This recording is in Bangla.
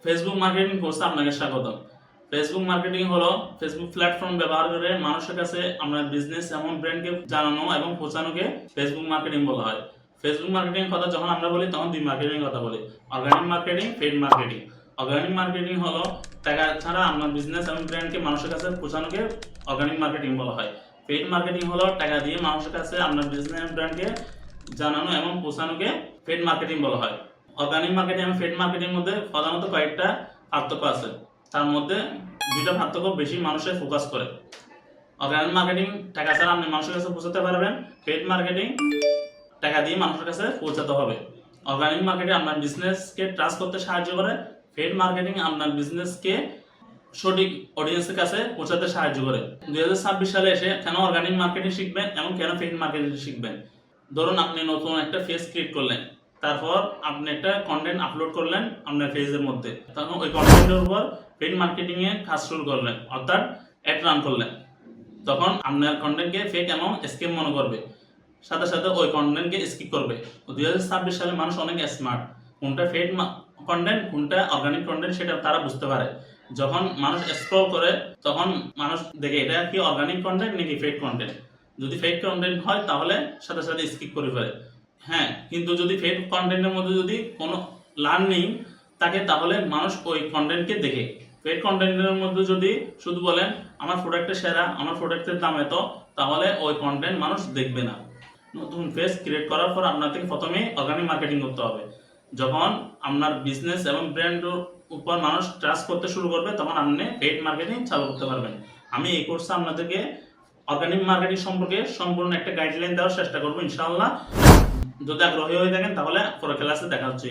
ফেসবুক মার্কেটিং কোর্সে আপনাকে স্বাগতম। ফেসবুক মার্কেটিং হলো ফেসবুক প্ল্যাটফর্ম ব্যবহার করে মানুষের কাছে আপনার বিজনেস এবং ব্র্যান্ডকে জানানো এবং পৌঁছানোকে ফেসবুক মার্কেটিং বলা হয়। ফেসবুক মার্কেটিং কথা যখন আমরা বলি তখন দুই মার্কেটিং কথা বলি, organic marketing, paid marketing. Organic marketing হলো টাকা ছাড়া আপনার বিজনেস এবং ব্র্যান্ডকে মানুষের কাছে পৌঁছানোকে অর্গানিক মার্কেটিং বলা হয়। পেইড মার্কেটিং হলো টাকা দিয়ে মানুষের কাছে আপনার বিজনেস এবং ব্র্যান্ডকে জানানো এবং পৌঁছানোকে পেইড মার্কেটিং বলা হয়। অর্গানিক মার্কেটিং এবং পেইড মার্কেটিং মধ্যে প্রধানত কয়েকটা পার্থক্য আছে। তার মধ্যে দুইটা পার্থক্য বেশি মানুষের ফোকাস করে। অর্গানিক মার্কেটিং টাকা ছাড়া আপনি মানুষের কাছে পৌঁছাতে পারবেন, পেইড মার্কেটিং টাকা দিয়ে মানুষের কাছে পৌঁছাতে হবে। অর্গানিক মার্কেটিং আপনার বিজনেসকে ট্রাস্ট করতে সাহায্য করে, পেইড মার্কেটিং আপনার বিজনেসকে সঠিক অডিয়েন্সের কাছে পৌঁছাতে সাহায্য করে। 2026 সালে এসে কেন অর্গানিক মার্কেটিং শিখবেন এবং কেন পেইড মার্কেটিং শিখবেন? ধরুন আপনি নতুন একটা পেজ ক্রিয়েট করলেন, তারপর আপনি একটা কন্টেন্ট আপলোড করলেন আপনার পেজের মধ্যে, তখন ওই কন্টেন্টের উপর পেইড মার্কেটিং এ কাজ শুরু করলেন, অর্থাৎ অ্যাড রান করলেন। তখন আপনার কন্টেন্টকে ফেক এবং স্ক্যাম মনে করবে, সাথে সাথে ওই কন্টেন্টকে স্কিপ করবে। 2026 সালে মানুষ অনেক স্মার্ট, কোনটা পেইড কন্টেন্ট কোনটা অর্গানিক কন্টেন্ট সেটা তারা বুঝতে পারে। যখন মানুষ স্ক্রল করে তখন মানুষ দেখে এটা কি অর্গানিক কন্টেন্ট নাকি ফেক কন্টেন্ট। যদি ফেক কন্টেন্ট হয় তাহলে সাথে সাথে স্কিপ করে ফেলে। হ্যাঁ, কিন্তু যদি ফেক কন্টেন্টের মধ্যে যদি কোনো লার্নিং থাকে তাহলে মানুষ ওই কন্টেন্টকে দেখে। ফেক কন্টেন্টের মধ্যে যদি শুধু বলেন আমার প্রোডাক্টের সেরা, আমার প্রোডাক্টের দাম এত, তাহলে ওই কন্টেন্ট মানুষ দেখবে না। নতুন পেজ ক্রিয়েট করার পর আপনাকে প্রথমেই অর্গানিক মার্কেটিং করতে হবে। যখন আপনার বিজনেস এবং ব্র্যান্ডের উপর মানুষ ট্রাস্ট করতে শুরু করবে তখন আপনি পেইড মার্কেটিং চালু করতে পারবেন। আমি এই কোর্সে আপনাদেরকে অর্গানিক মার্কেটিং সম্পর্কে সম্পূর্ণ একটা গাইডলাইন দেওয়ার চেষ্টা করবো ইনশাআল্লাহ। যদি আগ্রহী হয়ে থাকেন তাহলে পরের ক্লাসে দেখা হচ্ছে।